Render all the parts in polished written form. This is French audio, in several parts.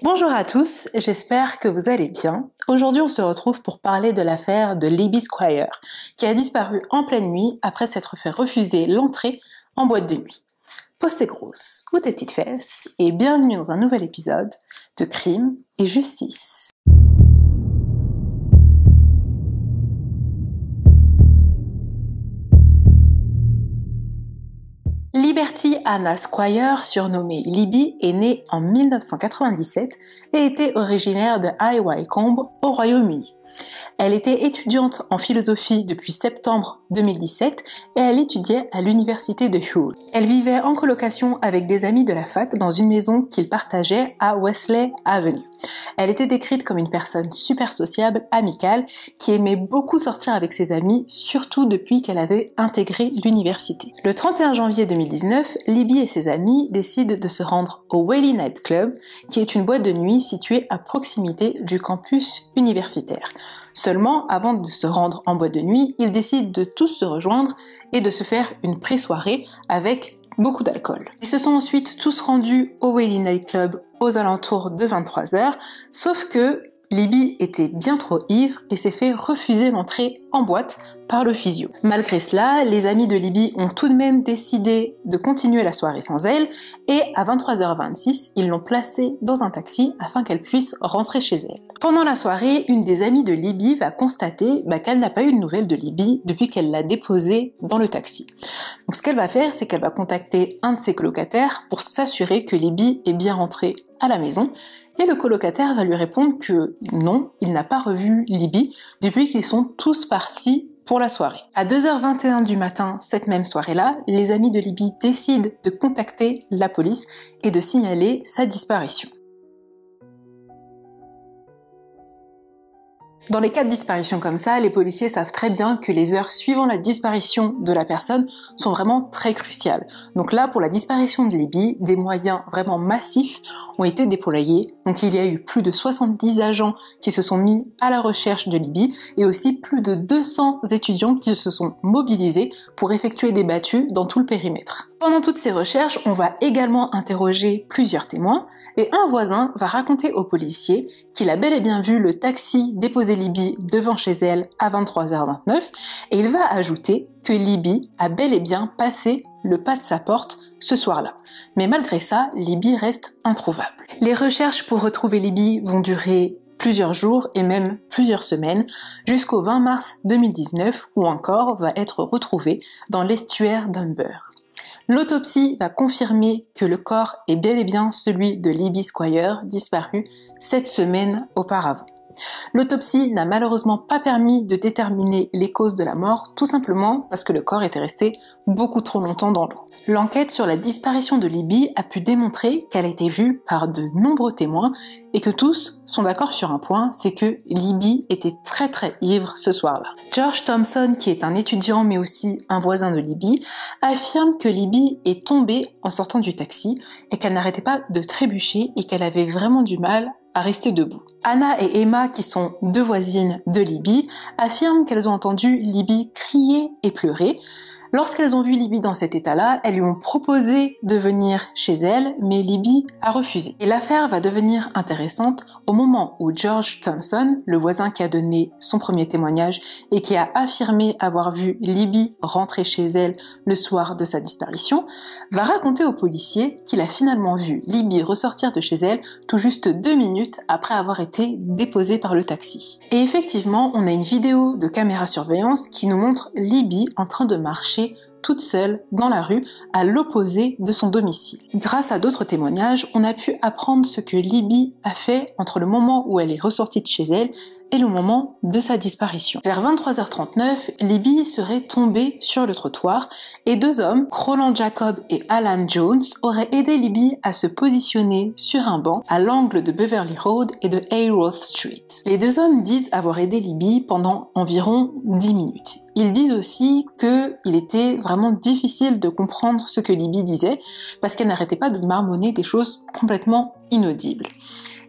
Bonjour à tous, j'espère que vous allez bien. Aujourd'hui, on se retrouve pour parler de l'affaire de Libby Squire, qui a disparu en pleine nuit après s'être fait refuser l'entrée en boîte de nuit. Pose tes grosses ou tes petites fesses et bienvenue dans un nouvel épisode de Crime et Justice. Liberty Anna Squire, surnommée Libby, est née en 1997 et était originaire de High Wycombe au Royaume-Uni. Elle était étudiante en philosophie depuis septembre 2017 et elle étudiait à l'université de Hull. Elle vivait en colocation avec des amis de la fac dans une maison qu'ils partageaient à Wesley Avenue. Elle était décrite comme une personne super sociable, amicale, qui aimait beaucoup sortir avec ses amis, surtout depuis qu'elle avait intégré l'université. Le 31 janvier 2019, Libby et ses amis décident de se rendre au Whaley Night Club, qui est une boîte de nuit située à proximité du campus universitaire. Seulement, avant de se rendre en boîte de nuit, ils décident de tous se rejoindre et de se faire une pré-soirée avec beaucoup d'alcool. Ils se sont ensuite tous rendus au Whaley Night Club aux alentours de 23h, sauf que Libby était bien trop ivre et s'est fait refuser l'entrée en boîte par le physio. Malgré cela, les amis de Libby ont tout de même décidé de continuer la soirée sans elle et à 23h26, ils l'ont placée dans un taxi afin qu'elle puisse rentrer chez elle. Pendant la soirée, une des amies de Libby va constater qu'elle n'a pas eu de nouvelles de Libby depuis qu'elle l'a déposée dans le taxi. Donc ce qu'elle va faire, c'est qu'elle va contacter un de ses colocataires pour s'assurer que Libby est bien rentrée à la maison et le colocataire va lui répondre que non, il n'a pas revu Libby depuis qu'ils sont tous partis pour la soirée. À 2h21 du matin, cette même soirée-là, les amis de Libby décident de contacter la police et de signaler sa disparition. Dans les cas de disparition comme ça, les policiers savent très bien que les heures suivant la disparition de la personne sont vraiment très cruciales. Donc là, pour la disparition de Libby, des moyens vraiment massifs ont été déployés. Donc il y a eu plus de 70 agents qui se sont mis à la recherche de Libby et aussi plus de 200 étudiants qui se sont mobilisés pour effectuer des battues dans tout le périmètre. Pendant toutes ces recherches, on va également interroger plusieurs témoins et un voisin va raconter aux policiers qu'il a bel et bien vu le taxi déposer Libby devant chez elle à 23h29 et il va ajouter que Libby a bel et bien passé le pas de sa porte ce soir-là. Mais malgré ça, Libby reste introuvable. Les recherches pour retrouver Libby vont durer plusieurs jours et même plusieurs semaines jusqu'au 20 mars 2019 où un corps va être retrouvé dans l'estuaire d'Humber. L'autopsie va confirmer que le corps est bel et bien celui de Libby Squire, disparu 7 semaines auparavant. L'autopsie n'a malheureusement pas permis de déterminer les causes de la mort, tout simplement parce que le corps était resté beaucoup trop longtemps dans l'eau. L'enquête sur la disparition de Libby a pu démontrer qu'elle a été vue par de nombreux témoins et que tous sont d'accord sur un point, c'est que Libby était très ivre ce soir-là. George Thompson, qui est un étudiant mais aussi un voisin de Libby, affirme que Libby est tombée en sortant du taxi et qu'elle n'arrêtait pas de trébucher et qu'elle avait vraiment du mal à rester debout. Anna et Emma, qui sont deux voisines de Libby, affirment qu'elles ont entendu Libby crier et pleurer. Lorsqu'elles ont vu Libby dans cet état-là, elles lui ont proposé de venir chez elle, mais Libby a refusé. Et l'affaire va devenir intéressante au moment où George Thompson, le voisin qui a donné son premier témoignage et qui a affirmé avoir vu Libby rentrer chez elle le soir de sa disparition, va raconter aux policiers qu'il a finalement vu Libby ressortir de chez elle tout juste 2 minutes après avoir été déposée par le taxi. Et effectivement, on a une vidéo de caméra surveillance qui nous montre Libby en train de marcher toute seule dans la rue à l'opposé de son domicile. Grâce à d'autres témoignages, on a pu apprendre ce que Libby a fait entre le moment où elle est ressortie de chez elle et le moment de sa disparition. Vers 23h39, Libby serait tombée sur le trottoir et deux hommes, Roland Jacob et Alan Jones, auraient aidé Libby à se positionner sur un banc à l'angle de Beverly Road et de Hayworth Street. Les deux hommes disent avoir aidé Libby pendant environ 10 minutes. Ils disent aussi qu'il était vraiment difficile de comprendre ce que Libby disait parce qu'elle n'arrêtait pas de marmonner des choses complètement inaudibles.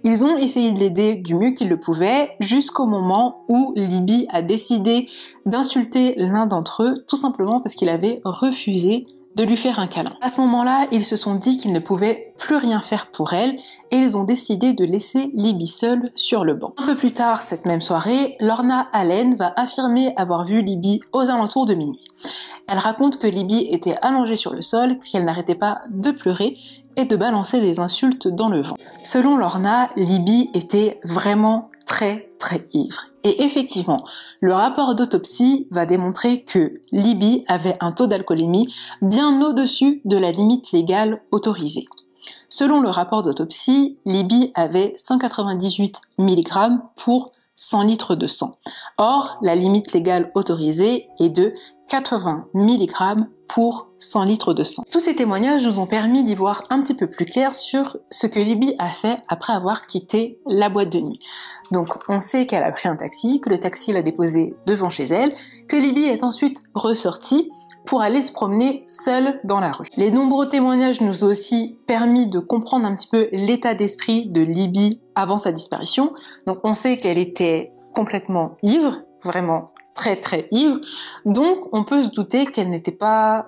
Ils ont essayé de l'aider du mieux qu'ils le pouvaient jusqu'au moment où Libby a décidé d'insulter l'un d'entre eux tout simplement parce qu'il avait refusé de lui faire un câlin. À ce moment-là, ils se sont dit qu'ils ne pouvaient plus rien faire pour elle et ils ont décidé de laisser Libby seule sur le banc. Un peu plus tard, cette même soirée, Lorna Allen va affirmer avoir vu Libby aux alentours de minuit. Elle raconte que Libby était allongée sur le sol, qu'elle n'arrêtait pas de pleurer et de balancer des insultes dans le vent. Selon Lorna, Libby était vraiment très ivre. Et effectivement, le rapport d'autopsie va démontrer que Libby avait un taux d'alcoolémie bien au-dessus de la limite légale autorisée. Selon le rapport d'autopsie, Libby avait 198 mg pour 100 litres de sang. Or, la limite légale autorisée est de 80 mg pour 100 litres de sang. Tous ces témoignages nous ont permis d'y voir un petit peu plus clair sur ce que Libby a fait après avoir quitté la boîte de nuit. Donc on sait qu'elle a pris un taxi, que le taxi l'a déposée devant chez elle, que Libby est ensuite ressortie pour aller se promener seule dans la rue. Les nombreux témoignages nous ont aussi permis de comprendre un petit peu l'état d'esprit de Libby avant sa disparition. Donc on sait qu'elle était complètement ivre, vraiment très ivre, donc on peut se douter qu'elle n'était pas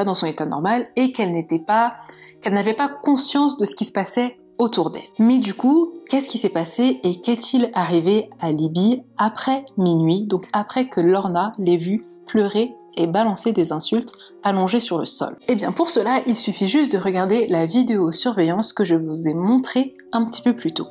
dans son état normal et qu'elle n'avait pas conscience de ce qui se passait autour d'elle. Mais du coup, qu'est-ce qui s'est passé et qu'est-il arrivé à Libby après minuit, donc après que Lorna l'ait vue pleurer et balancer des insultes allongée sur le sol? Eh bien pour cela, il suffit juste de regarder la vidéosurveillance que je vous ai montrée un petit peu plus tôt.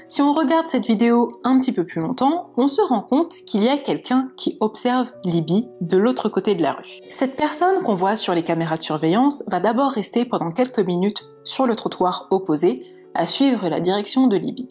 Si on regarde cette vidéo un petit peu plus longtemps, on se rend compte qu'il y a quelqu'un qui observe Libby de l'autre côté de la rue. Cette personne qu'on voit sur les caméras de surveillance va d'abord rester pendant quelques minutes sur le trottoir opposé à suivre la direction de Libby.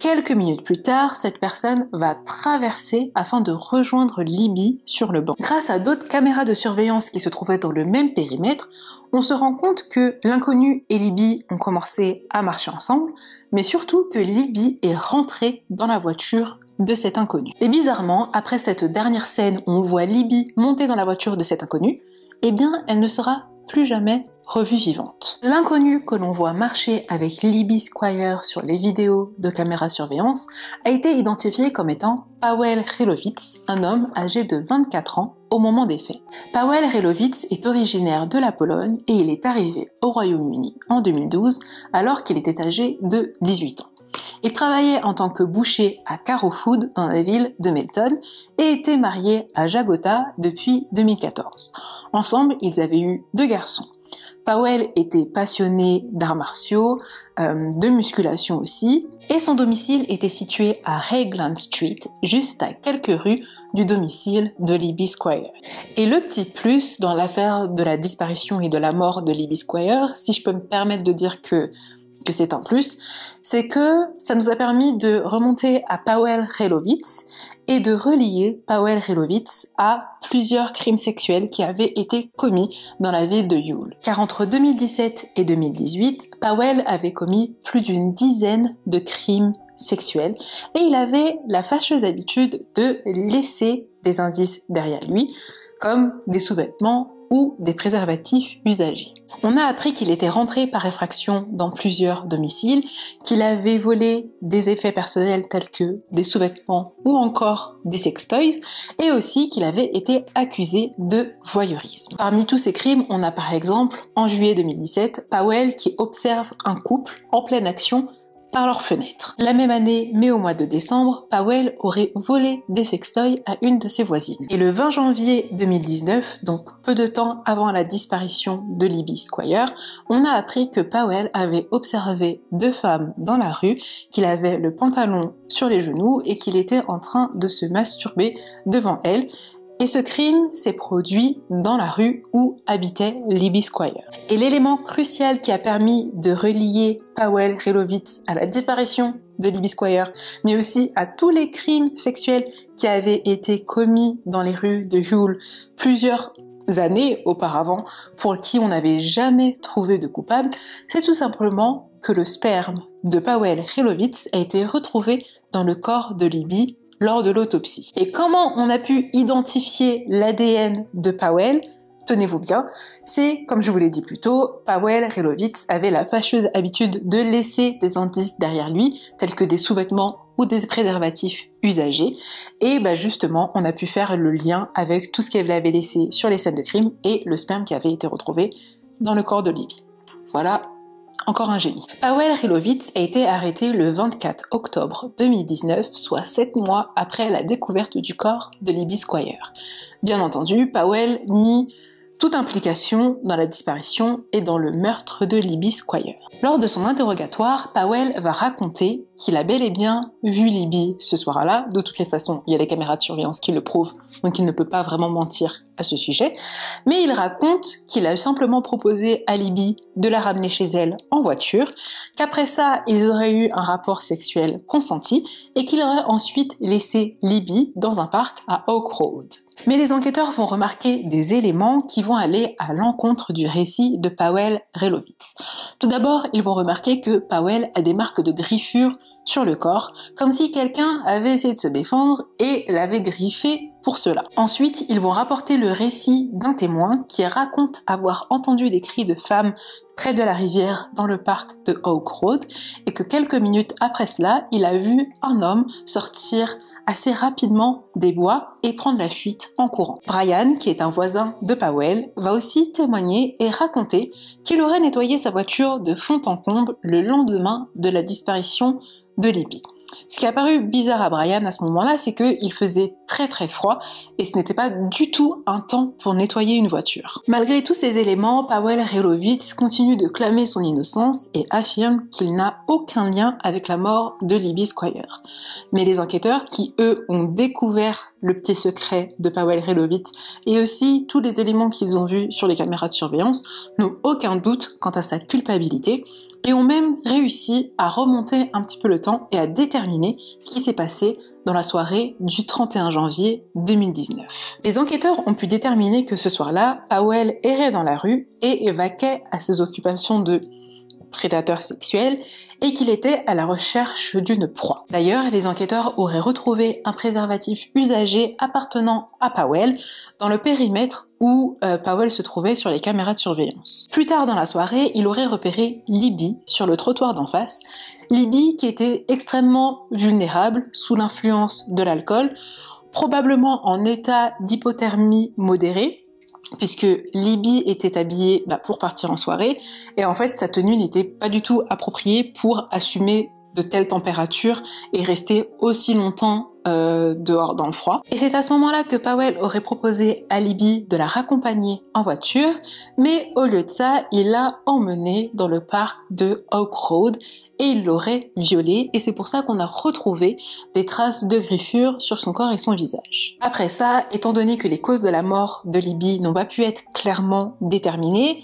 Quelques minutes plus tard, cette personne va traverser afin de rejoindre Libby sur le banc. Grâce à d'autres caméras de surveillance qui se trouvaient dans le même périmètre, on se rend compte que l'inconnu et Libby ont commencé à marcher ensemble, mais surtout que Libby est rentrée dans la voiture de cet inconnu. Et bizarrement, après cette dernière scène où on voit Libby monter dans la voiture de cet inconnu, eh bien, elle ne sera plus jamais revue vivante. L'inconnu que l'on voit marcher avec Libby Squire sur les vidéos de caméra surveillance a été identifié comme étant Paweł Relowitz, un homme âgé de 24 ans au moment des faits. Paweł Relowitz est originaire de la Pologne et il est arrivé au Royaume-Uni en 2012 alors qu'il était âgé de 18 ans. Il travaillait en tant que boucher à Carreau Food dans la ville de Melton et était marié à Jagota depuis 2014. Ensemble, ils avaient eu 2 garçons. Paweł était passionné d'arts martiaux, de musculation aussi, et son domicile était situé à Raglan Street, juste à quelques rues du domicile de Libby Squire. Et le petit plus dans l'affaire de la disparition et de la mort de Libby Squire, si je peux me permettre de dire que c'est un plus, c'est que ça nous a permis de remonter à Paweł Relowitz et de relier Paweł Relowitz à plusieurs crimes sexuels qui avaient été commis dans la ville de Hull. Car entre 2017 et 2018, Paweł avait commis plus d'une dizaine de crimes sexuels et il avait la fâcheuse habitude de laisser des indices derrière lui, comme des sous-vêtements ou des préservatifs usagés. On a appris qu'il était rentré par effraction dans plusieurs domiciles, qu'il avait volé des effets personnels tels que des sous-vêtements ou encore des sextoys, et aussi qu'il avait été accusé de voyeurisme. Parmi tous ces crimes, on a par exemple, en juillet 2017, Paweł qui observe un couple en pleine action par leur fenêtre. La même année, mais au mois de décembre, Paweł aurait volé des sextoys à une de ses voisines. Et le 20 janvier 2019, donc peu de temps avant la disparition de Libby Squire, on a appris que Paweł avait observé 2 femmes dans la rue, qu'il avait le pantalon sur les genoux et qu'il était en train de se masturber devant elles. Et ce crime s'est produit dans la rue où habitait Libby Squire. Et l'élément crucial qui a permis de relier Paweł Relowitz à la disparition de Libby Squire, mais aussi à tous les crimes sexuels qui avaient été commis dans les rues de Hull plusieurs années auparavant, pour qui on n'avait jamais trouvé de coupable, c'est tout simplement que le sperme de Paweł Relowitz a été retrouvé dans le corps de Libby lors de l'autopsie. Et comment on a pu identifier l'ADN de Paweł? tenez-vous bien, c'est, comme je vous l'ai dit plus tôt, Paweł Relowicz avait la fâcheuse habitude de laisser des indices derrière lui, tels que des sous-vêtements ou des préservatifs usagés, et justement, on a pu faire le lien avec tout ce qu'elle avait laissé sur les scènes de crime et le sperme qui avait été retrouvé dans le corps de Libby. Voilà, encore un génie. Paweł Relowicz a été arrêté le 24 octobre 2019, soit 7 mois après la découverte du corps de Libby Squire. Bien entendu, Paweł nie toute implication dans la disparition et dans le meurtre de Libby Squire. Lors de son interrogatoire, Paweł va raconter qu'il a bel et bien vu Libby ce soir-là. De toutes les façons, il y a les caméras de surveillance qui le prouvent, donc il ne peut pas vraiment mentir à ce sujet. Mais il raconte qu'il a simplement proposé à Libby de la ramener chez elle en voiture, qu'après ça, ils auraient eu un rapport sexuel consenti et qu'il aurait ensuite laissé Libby dans un parc à Oak Road. Mais les enquêteurs vont remarquer des éléments qui vont aller à l'encontre du récit de Paweł Relowicz. Tout d'abord, ils vont remarquer que Paweł a des marques de griffures sur le corps, comme si quelqu'un avait essayé de se défendre et l'avait griffé pour cela. Ensuite, ils vont rapporter le récit d'un témoin qui raconte avoir entendu des cris de femmes près de la rivière dans le parc de Oak Road et que quelques minutes après cela, il a vu un homme sortir assez rapidement des bois et prendre la fuite en courant. Brian, qui est un voisin de Paweł, va aussi témoigner et raconter qu'il aurait nettoyé sa voiture de fond en comble le lendemain de la disparition de Libby. Ce qui a paru bizarre à Brian à ce moment-là, c'est qu'il faisait très très froid et ce n'était pas du tout un temps pour nettoyer une voiture. Malgré tous ces éléments, Paweł Relowicz continue de clamer son innocence et affirme qu'il n'a aucun lien avec la mort de Libby Squire. Mais les enquêteurs, qui eux ont découvert le petit secret de Paweł Relowicz et aussi tous les éléments qu'ils ont vus sur les caméras de surveillance, n'ont aucun doute quant à sa culpabilité et ont même réussi à remonter un petit peu le temps et à déterminer ce qui s'est passé dans la soirée du 31 janvier 2019. Les enquêteurs ont pu déterminer que ce soir-là, Paweł errait dans la rue et vaquait à ses occupations de prédateur sexuel et qu'il était à la recherche d'une proie. D'ailleurs, les enquêteurs auraient retrouvé un préservatif usagé appartenant à Paweł dans le périmètre où Paweł se trouvait sur les caméras de surveillance. Plus tard dans la soirée, il aurait repéré Libby sur le trottoir d'en face. Libby qui était extrêmement vulnérable sous l'influence de l'alcool, probablement en état d'hypothermie modérée, puisque Libby était habillée pour partir en soirée, et en fait sa tenue n'était pas du tout appropriée pour assumer de telles températures et rester aussi longtemps dehors dans le froid. Et c'est à ce moment-là que Paweł aurait proposé à Libby de la raccompagner en voiture, mais au lieu de ça, il l'a emmenée dans le parc de Oak Road et il l'aurait violée, et c'est pour ça qu'on a retrouvé des traces de griffures sur son corps et son visage. Après ça, étant donné que les causes de la mort de Libby n'ont pas pu être clairement déterminées,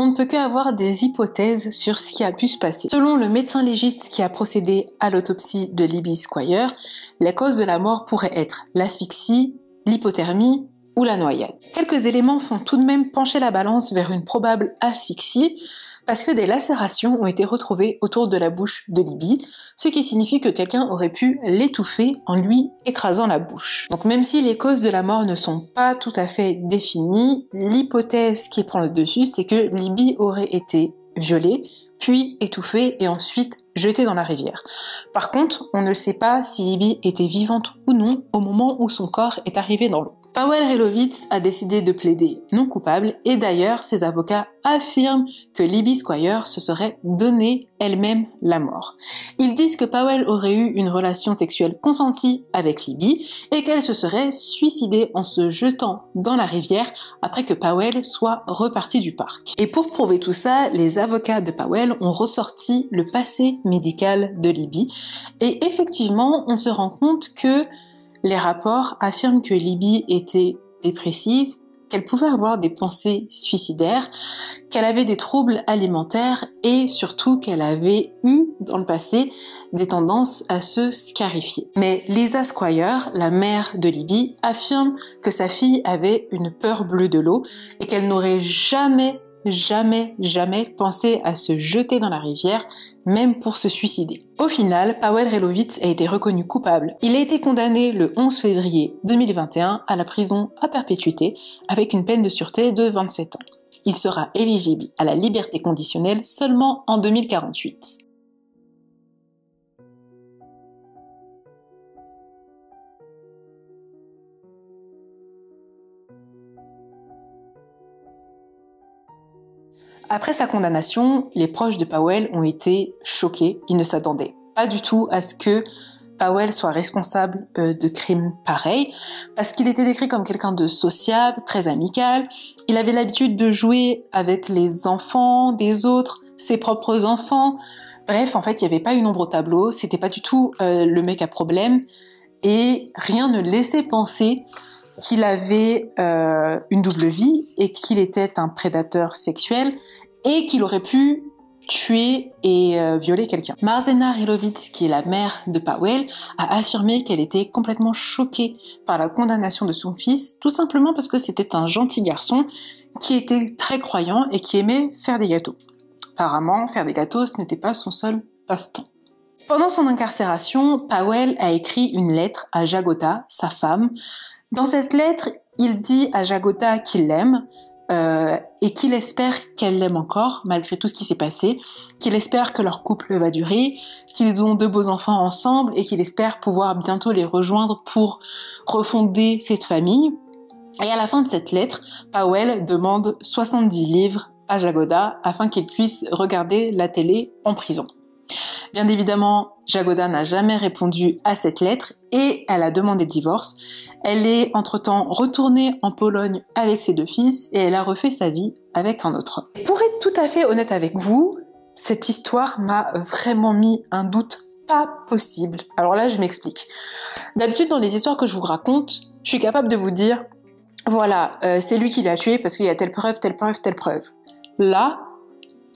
on ne peut qu'avoir des hypothèses sur ce qui a pu se passer. Selon le médecin légiste qui a procédé à l'autopsie de Libby Squire, la cause de la mort pourrait être l'asphyxie, l'hypothermie ou la noyade. Quelques éléments font tout de même pencher la balance vers une probable asphyxie, parce que des lacérations ont été retrouvées autour de la bouche de Libby, ce qui signifie que quelqu'un aurait pu l'étouffer en lui écrasant la bouche. Donc même si les causes de la mort ne sont pas tout à fait définies, l'hypothèse qui prend le dessus, c'est que Libby aurait été violée, puis étouffée et ensuite jetée dans la rivière. Par contre, on ne sait pas si Libby était vivante ou non au moment où son corps est arrivé dans l'eau. Paweł Relowicz a décidé de plaider non coupable et d'ailleurs ses avocats affirment que Libby Squire se serait donné elle-même la mort. Ils disent que Paweł aurait eu une relation sexuelle consentie avec Libby et qu'elle se serait suicidée en se jetant dans la rivière après que Paweł soit reparti du parc. Et pour prouver tout ça, les avocats de Paweł ont ressorti le passé médical de Libby et effectivement on se rend compte que les rapports affirment que Libby était dépressive, qu'elle pouvait avoir des pensées suicidaires, qu'elle avait des troubles alimentaires et surtout qu'elle avait eu dans le passé des tendances à se scarifier. Mais Lisa Squire, la mère de Libby, affirme que sa fille avait une peur bleue de l'eau et qu'elle n'aurait jamais jamais, jamais pensé à se jeter dans la rivière, même pour se suicider. Au final, Paweł Relowicz a été reconnu coupable. Il a été condamné le 11 février 2021 à la prison à perpétuité avec une peine de sûreté de 27 ans. Il sera éligible à la liberté conditionnelle seulement en 2048. Après sa condamnation, les proches de Paweł ont été choqués. Ils ne s'attendaient pas du tout à ce que Paweł soit responsable de crimes pareils, parce qu'il était décrit comme quelqu'un de sociable, très amical. Il avait l'habitude de jouer avec les enfants des autres, ses propres enfants. Bref, en fait, il n'y avait pas une ombre au tableau. C'était pas du tout le mec à problème. Et rien ne laissait penser qu'il avait une double vie et qu'il était un prédateur sexuel et qu'il aurait pu tuer et violer quelqu'un. Marzena Relowicz, qui est la mère de Paweł, a affirmé qu'elle était complètement choquée par la condamnation de son fils, tout simplement parce que c'était un gentil garçon qui était très croyant et qui aimait faire des gâteaux. Apparemment, faire des gâteaux, ce n'était pas son seul passe-temps. Pendant son incarcération, Paweł a écrit une lettre à Jagoda, sa femme. Dans cette lettre, il dit à Jagoda qu'il l'aime et qu'il espère qu'elle l'aime encore, malgré tout ce qui s'est passé, qu'il espère que leur couple va durer, qu'ils ont 2 beaux enfants ensemble et qu'il espère pouvoir bientôt les rejoindre pour refonder cette famille. Et à la fin de cette lettre, Paweł demande 70 livres à Jagoda afin qu'il puisse regarder la télé en prison. Bien évidemment, Jagoda n'a jamais répondu à cette lettre et elle a demandé le divorce. Elle est entre-temps retournée en Pologne avec ses 2 fils et elle a refait sa vie avec un autre homme. Pour être tout à fait honnête avec vous, cette histoire m'a vraiment mis un doute pas possible. Alors là, je m'explique. D'habitude, dans les histoires que je vous raconte, je suis capable de vous dire, voilà, c'est lui qui l'a tué parce qu'il y a telle preuve, telle preuve, telle preuve. Là,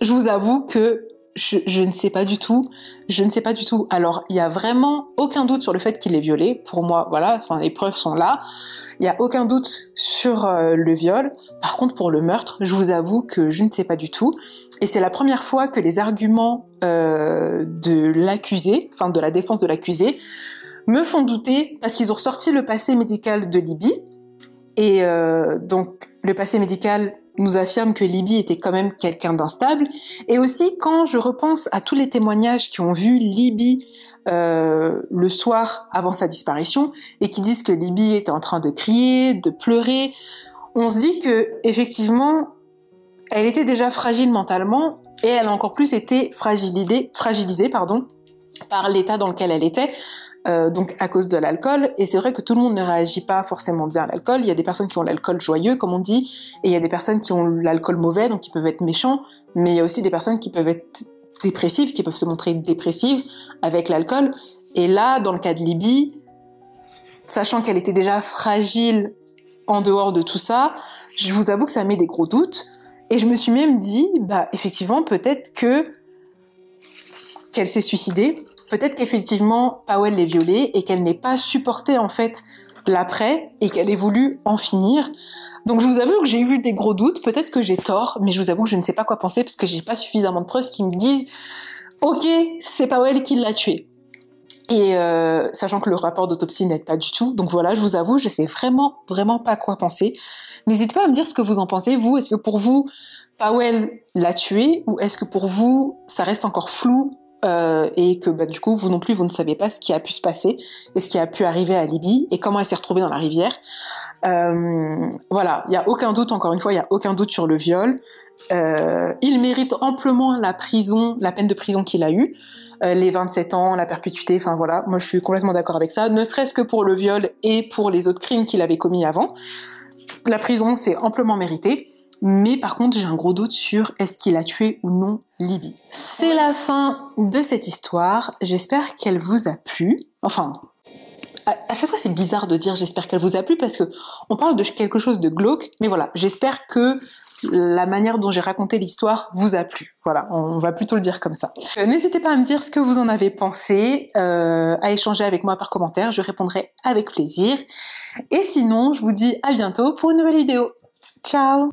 je vous avoue que je ne sais pas du tout. Je ne sais pas du tout. Alors, il y a vraiment aucun doute sur le fait qu'il l'ait violé. Pour moi, voilà, enfin, les preuves sont là. Il y a aucun doute sur le viol. Par contre, pour le meurtre, je vous avoue que je ne sais pas du tout. Et c'est la première fois que les arguments de l'accusé, enfin de la défense de l'accusé, me font douter parce qu'ils ont ressorti le passé médical de Libby. Et donc, le passé médical nous affirme que Libby était quand même quelqu'un d'instable. Et aussi, quand je repense à tous les témoignages qui ont vu Libby le soir avant sa disparition et qui disent que Libby était en train de crier, de pleurer, on se dit que effectivement, elle était déjà fragile mentalement et elle a encore plus été fragilisée par l'état dans lequel elle était. Donc à cause de l'alcool, et c'est vrai que tout le monde ne réagit pas forcément bien à l'alcool. Il y a des personnes qui ont l'alcool joyeux, comme on dit, et il y a des personnes qui ont l'alcool mauvais, donc qui peuvent être méchants, mais il y a aussi des personnes qui peuvent être dépressives, qui peuvent se montrer dépressives avec l'alcool. Et là, dans le cas de Libby, sachant qu'elle était déjà fragile en dehors de tout ça, je vous avoue que ça met des gros doutes, et je me suis même dit, effectivement, peut-être qu'elle s'est suicidée. Peut-être qu'effectivement, Paweł l'ait violée et qu'elle n'ait pas supporté en fait l'après et qu'elle ait voulu en finir. Donc je vous avoue que j'ai eu des gros doutes, peut-être que j'ai tort, mais je vous avoue que je ne sais pas quoi penser parce que j'ai pas suffisamment de preuves qui me disent « Ok, c'est Paweł qui l'a tué ». Et sachant que le rapport d'autopsie n'aide pas du tout. Donc voilà, je vous avoue, je sais vraiment pas quoi penser. N'hésitez pas à me dire ce que vous en pensez. Vous, est-ce que pour vous, Paweł l'a tué ou est-ce que pour vous, ça reste encore flou et que du coup vous non plus vous ne savez pas ce qui a pu se passer et ce qui a pu arriver à Libby et comment elle s'est retrouvée dans la rivière. Voilà, il y a aucun doute, encore une fois, il y a aucun doute sur le viol. Il mérite amplement la peine de prison qu'il a eue, les 27 ans, la perpétuité, enfin voilà, moi je suis complètement d'accord avec ça, ne serait-ce que pour le viol et pour les autres crimes qu'il avait commis avant. La prison, c'est amplement mérité. Mais par contre, j'ai un gros doute sur est-ce qu'il a tué ou non Libby. C'est la fin de cette histoire. J'espère qu'elle vous a plu. Enfin, à chaque fois, c'est bizarre de dire j'espère qu'elle vous a plu parce que on parle de quelque chose de glauque. Mais voilà, j'espère que la manière dont j'ai raconté l'histoire vous a plu. Voilà, on va plutôt le dire comme ça. N'hésitez pas à me dire ce que vous en avez pensé, à échanger avec moi par commentaire. Je répondrai avec plaisir. Et sinon, je vous dis à bientôt pour une nouvelle vidéo. Ciao!